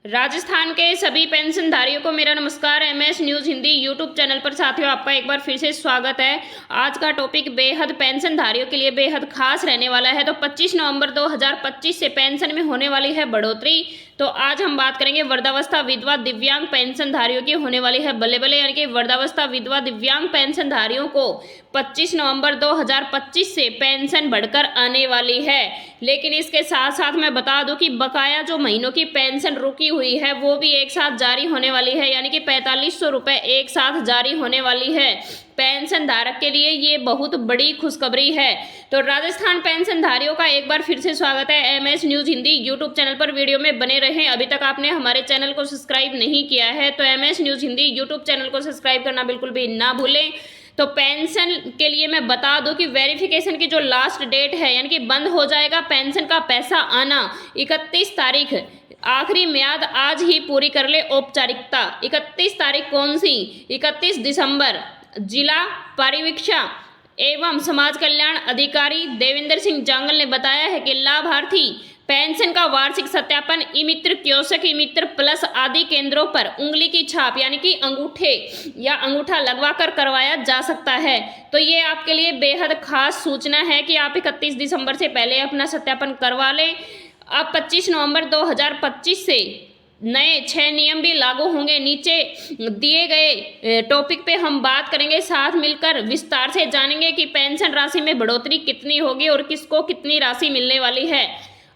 राजस्थान के सभी पेंशनधारियों को मेरा नमस्कार। MS news Hindi YouTube channel पर साथियों आपका एक बार फिर से स्वागत है। आज का टॉपिक बेहद पेंशनधारियों के लिए बेहद खास रहने वाला है। तो 25 नवंबर 2025 से पेंशन में होने वाली है बढ़ोतरी। तो आज हम बात करेंगे वृद्धावस्था विधवा दिव्यांग पेंशनधारियों की होने वाली है बल्ले बल्ले, यानी कि वृद्धावस्था विधवा दिव्यांग पेंशनधारियों को 25 नवंबर 2025 से पेंशन बढ़कर आने वाली है। लेकिन इसके साथ साथ मैं बता दूं कि बकाया जो महीनों की पेंशन रुकी हुई है वो भी एक साथ जारी होने वाली है, यानी कि 4500 रुपये एक साथ जारी होने वाली है। पेंशन धारक के लिए ये बहुत बड़ी खुशखबरी है। तो राजस्थान पेंशनधारियों का एक बार फिर से स्वागत है MS news Hindi YouTube channel पर। वीडियो में बने रहें। अभी तक आपने हमारे चैनल को सब्सक्राइब नहीं किया है तो MS news Hindi YouTube channel को सब्सक्राइब करना बिल्कुल भी ना भूलें। तो पेंशन के लिए मैं बता दूं कि वेरिफिकेशन की जो लास्ट डेट है, यानी कि बंद हो जाएगा पेंशन का पैसा आना 31 तारीख। आखिरी म्याद आज ही पूरी कर ले औपचारिकता। 31 तारीख कौन सी? 31 दिसंबर। जिला परिवीक्षा एवं समाज कल्याण अधिकारी देवेंद्र सिंह जांगल ने बताया है कि लाभार्थी पेंशन का वार्षिक सत्यापन ई मित्र, कियोस्क, ई मित्र प्लस आदि केंद्रों पर उंगली की छाप यानी कि अंगूठे या अंगूठा लगवाकर करवाया जा सकता है। तो ये आपके लिए बेहद खास सूचना है कि आप 31 दिसंबर से पहले अपना सत्यापन करवा लें। अब 25 नवंबर 2025 से नए 6 नियम भी लागू होंगे। नीचे दिए गए टॉपिक पे हम बात करेंगे, साथ मिलकर विस्तार से जानेंगे कि पेंशन राशि में बढ़ोतरी कितनी होगी और किसको कितनी राशि मिलने वाली है।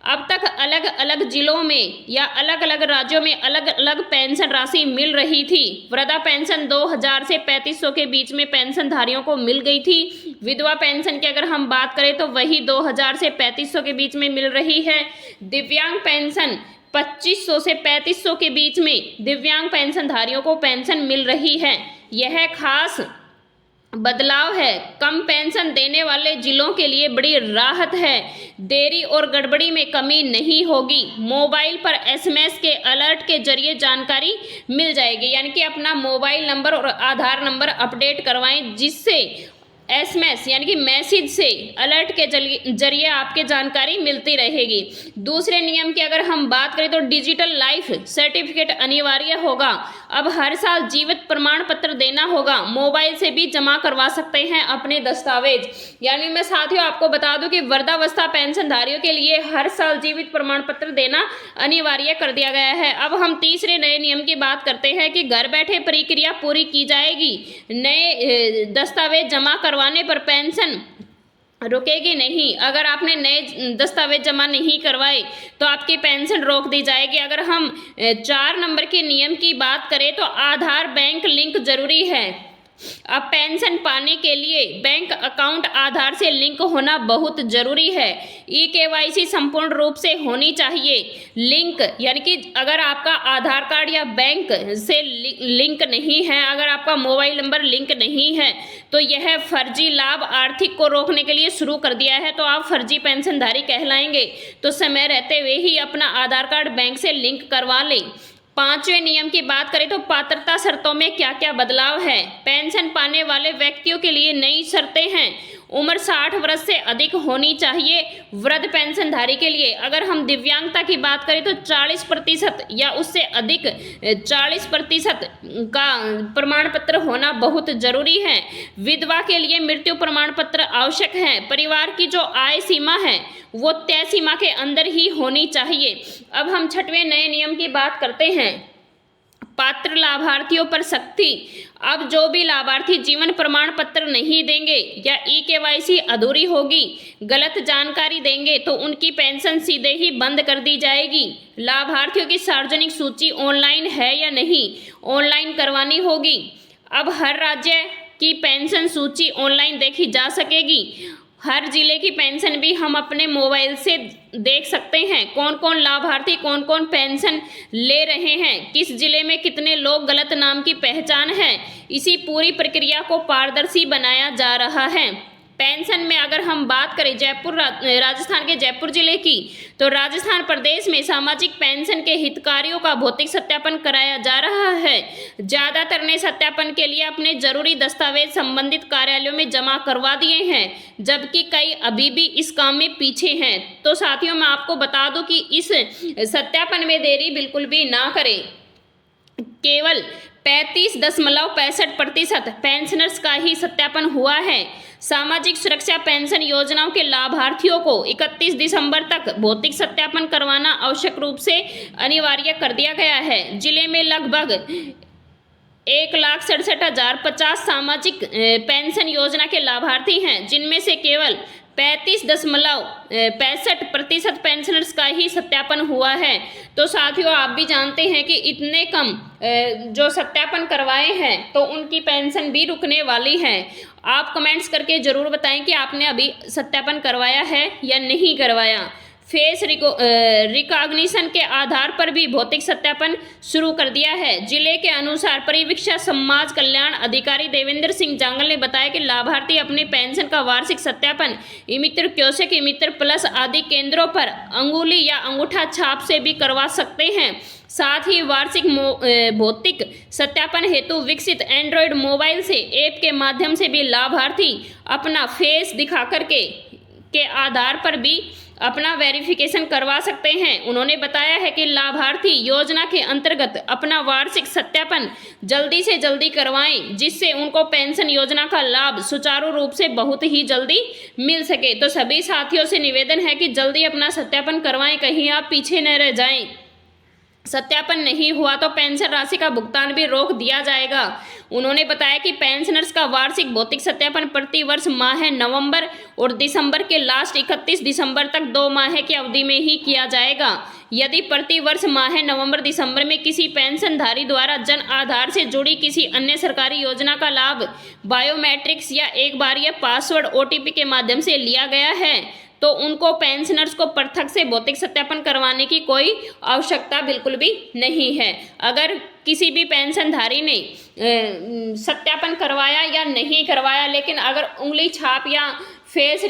अब तक अलग अलग जिलों में या अलग अलग राज्यों में अलग अलग पेंशन राशि मिल रही थी। वृद्धा पेंशन 2000 से 3500 के बीच में पेंशनधारियों को मिल गई थी। विधवा पेंशन की अगर हम बात करें तो वही 2000 से 3500 के बीच में मिल रही है। दिव्यांग पेंशन 2500 से 3500 के बीच में दिव्यांग पेंशनधारियों को पेंशन मिल रही है। यह खास बदलाव है। कम पेंशन देने वाले जिलों के लिए बड़ी राहत है। देरी और गड़बड़ी में कमी नहीं होगी। मोबाइल पर एसएमएस के अलर्ट के जरिए जानकारी मिल जाएगी, यानी कि अपना मोबाइल नंबर और आधार नंबर अपडेट करवाएं, जिससे एसएमएस यानी कि मैसेज से अलर्ट के जरिए आपके जानकारी मिलती रहेगी। दूसरे नियम की अगर हम बात करें तो डिजिटल लाइफ सर्टिफिकेट अनिवार्य होगा। अब हर साल जीवित प्रमाण पत्र देना होगा। मोबाइल से भी जमा करवा सकते हैं अपने दस्तावेज। यानी मैं साथियों आपको बता दूं कि वृद्धावस्था पेंशनधारियों के लिए हर साल जीवित प्रमाण पत्र देना अनिवार्य कर दिया गया है। अब हम तीसरे नए नियम की बात करते हैं कि घर बैठे प्रक्रिया पूरी की जाएगी। नए दस्तावेज जमा करवाने पर पेंशन रुकेगी नहीं। अगर आपने नए दस्तावेज जमा नहीं करवाए तो आपकी पेंशन रोक दी जाएगी। अगर हम 4 नंबर के नियम की बात करें तो आधार बैंक लिंक जरूरी है। अब पेंशन पाने के लिए बैंक अकाउंट आधार से लिंक होना बहुत जरूरी है। ई-केवाईसी संपूर्ण रूप से होनी चाहिए। लिंक यानी कि अगर आपका आधार कार्ड या बैंक से लिंक नहीं है, अगर आपका मोबाइल नंबर लिंक नहीं है तो यह फर्जी लाभ आर्थिक को रोकने के लिए शुरू कर दिया है। तो आप फर्जी पेंशनधारी कहलाएंगे। तो समय रहते हुए ही अपना आधार कार्ड बैंक से लिंक करवा लें। 5वें नियम की बात करें तो पात्रता शर्तों में क्या क्या बदलाव है। पेंशन पाने वाले व्यक्तियों के लिए नई शर्तें हैं। उम्र 60 वर्ष से अधिक होनी चाहिए। वृद्ध पेंशनधारी के लिए अगर हम दिव्यांगता की बात करें तो 40% या उससे अधिक 40% का प्रमाण पत्र होना बहुत जरूरी है। विधवा के लिए मृत्यु प्रमाण पत्र आवश्यक है। परिवार की जो आय सीमा है वो तय सीमा के अंदर ही होनी चाहिए। अब हम 6वें नए नियम की बात करते हैं। पात्र लाभार्थियों पर सख्ती। अब जो भी लाभार्थी जीवन प्रमाण पत्र नहीं देंगे या ई-केवाईसी अधूरी होगी, गलत जानकारी देंगे तो उनकी पेंशन सीधे ही बंद कर दी जाएगी। लाभार्थियों की सार्वजनिक सूची ऑनलाइन है या नहीं, ऑनलाइन करवानी होगी। अब हर राज्य की पेंशन सूची ऑनलाइन देखी जा सकेगी। हर जिले की पेंशन भी हम अपने मोबाइल से देख सकते हैं। कौन कौन लाभार्थी कौन कौन पेंशन ले रहे हैं, किस जिले में कितने लोग गलत नाम की पहचान है। इसी पूरी प्रक्रिया को पारदर्शी बनाया जा रहा है। पेंशन में अगर हम बात करें राजस्थान के जयपुर जिले की, तो राजस्थान प्रदेश में सामाजिक पेंशन के हितग्राहियों का भौतिक सत्यापन कराया जा रहा है। ज्यादातर ने सत्यापन के लिए अपने जरूरी दस्तावेज संबंधित कार्यालयों में जमा करवा दिए हैं, जबकि कई अभी भी इस काम में पीछे हैं। तो साथियों, मैं आपको बता दूं कि इस सत्यापन में देरी बिल्कुल भी ना करें। केवल 35.65% पेंशनर्स का ही सत्यापन हुआ है। सामाजिक सुरक्षा पेंशन योजनाओं के लाभार्थियों को 31 दिसंबर तक भौतिक सत्यापन करवाना आवश्यक रूप से अनिवार्य कर दिया गया है। जिले में लगभग 1,67,050 सामाजिक पेंशन योजना के लाभार्थी हैं, जिनमें से केवल 35.65% पेंशनर्स का ही सत्यापन हुआ है। तो साथियों, आप भी जानते हैं कि इतने कम जो सत्यापन करवाए हैं तो उनकी पेंशन भी रुकने वाली है। आप कमेंट्स करके ज़रूर बताएं कि आपने अभी सत्यापन करवाया है या नहीं करवाया। फेस रिकॉग्निशन के आधार पर भी भौतिक सत्यापन शुरू कर दिया है। जिले के अनुसार परिवीक्षा समाज कल्याण अधिकारी देवेंद्र सिंह जांगल ने बताया कि लाभार्थी अपने पेंशन का वार्षिक सत्यापन ई-मित्र कियोस्क, ई-मित्र प्लस आदि केंद्रों पर अंगुली या अंगूठा छाप से भी करवा सकते हैं। साथ ही वार्षिक भौतिक सत्यापन हेतु विकसित एंड्रॉयड मोबाइल से ऐप के माध्यम से भी लाभार्थी अपना फेस दिखाकर के आधार पर भी अपना वेरिफिकेशन करवा सकते हैं। उन्होंने बताया है कि लाभार्थी योजना के अंतर्गत अपना वार्षिक सत्यापन जल्दी से जल्दी करवाएं, जिससे उनको पेंशन योजना का लाभ सुचारू रूप से बहुत ही जल्दी मिल सके। तो सभी साथियों से निवेदन है कि जल्दी अपना सत्यापन करवाएं, कहीं आप पीछे न रह जाएं। सत्यापन नहीं हुआ तो पेंशन राशि का भुगतान भी रोक दिया जाएगा। उन्होंने बताया कि पेंशनर्स का वार्षिक भौतिक सत्यापन प्रति वर्ष माह नवंबर और दिसंबर के लास्ट 31 दिसंबर तक 2 माह की अवधि में ही किया जाएगा। यदि प्रति वर्ष माह नवंबर दिसंबर में किसी पेंशनधारी द्वारा जन आधार से जुड़ी किसी अन्य सरकारी योजना का लाभ बायोमेट्रिक्स या एक बार यह पासवर्ड OTP के माध्यम से लिया गया है, तो उनको पेंशनर्स को पृथक से भौतिक सत्यापन करवाने की कोई आवश्यकता बिल्कुल भी नहीं है। अगर किसी भी पेंशनधारी ने सत्यापन करवाया या नहीं करवाया, लेकिन अगर उंगली छाप या फेस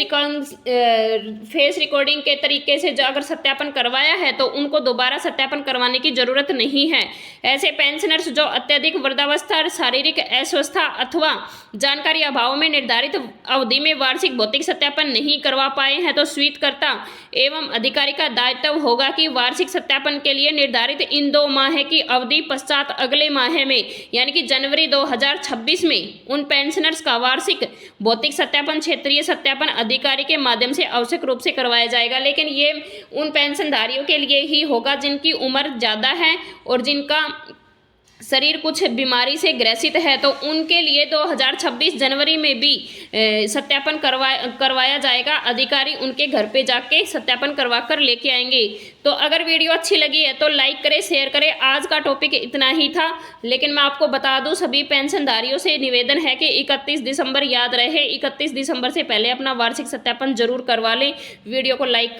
रिकॉर्डिंग के तरीके से जो अगर सत्यापन करवाया है तो उनको दोबारा सत्यापन करवाने की ज़रूरत नहीं है। ऐसे पेंशनर्स जो अत्यधिक वृद्धावस्था, शारीरिक अस्वस्थता अथवा जानकारी अभाव में निर्धारित अवधि में वार्षिक भौतिक सत्यापन नहीं करवा पाए हैं, तो स्वीकृतकर्ता एवं अधिकारी का दायित्व होगा कि वार्षिक सत्यापन के लिए निर्धारित इन 2 माह की अवधि पश्चात अगले माह में यानी कि जनवरी 2026 में उन पेंशनर्स का वार्षिक भौतिक सत्यापन क्षेत्रीय सत्यापन अधिकारी के माध्यम से आवश्यक रूप से करवाया जाएगा। लेकिन ये उन पेंशनधारियों के लिए ही होगा जिनकी उम्र ज़्यादा है और जिनका शरीर कुछ बीमारी से ग्रसित है, तो उनके लिए 2026 जनवरी में भी सत्यापन करवाया जाएगा। अधिकारी उनके घर पे जाके सत्यापन करवा कर लेके आएंगे। तो अगर वीडियो अच्छी लगी है तो लाइक करें, शेयर करें। आज का टॉपिक इतना ही था, लेकिन मैं आपको बता दूं सभी पेंशनधारियों से निवेदन है कि 31 दिसंबर याद रहे, 31 दिसंबर से पहले अपना वार्षिक सत्यापन जरूर करवा लें। वीडियो को लाइक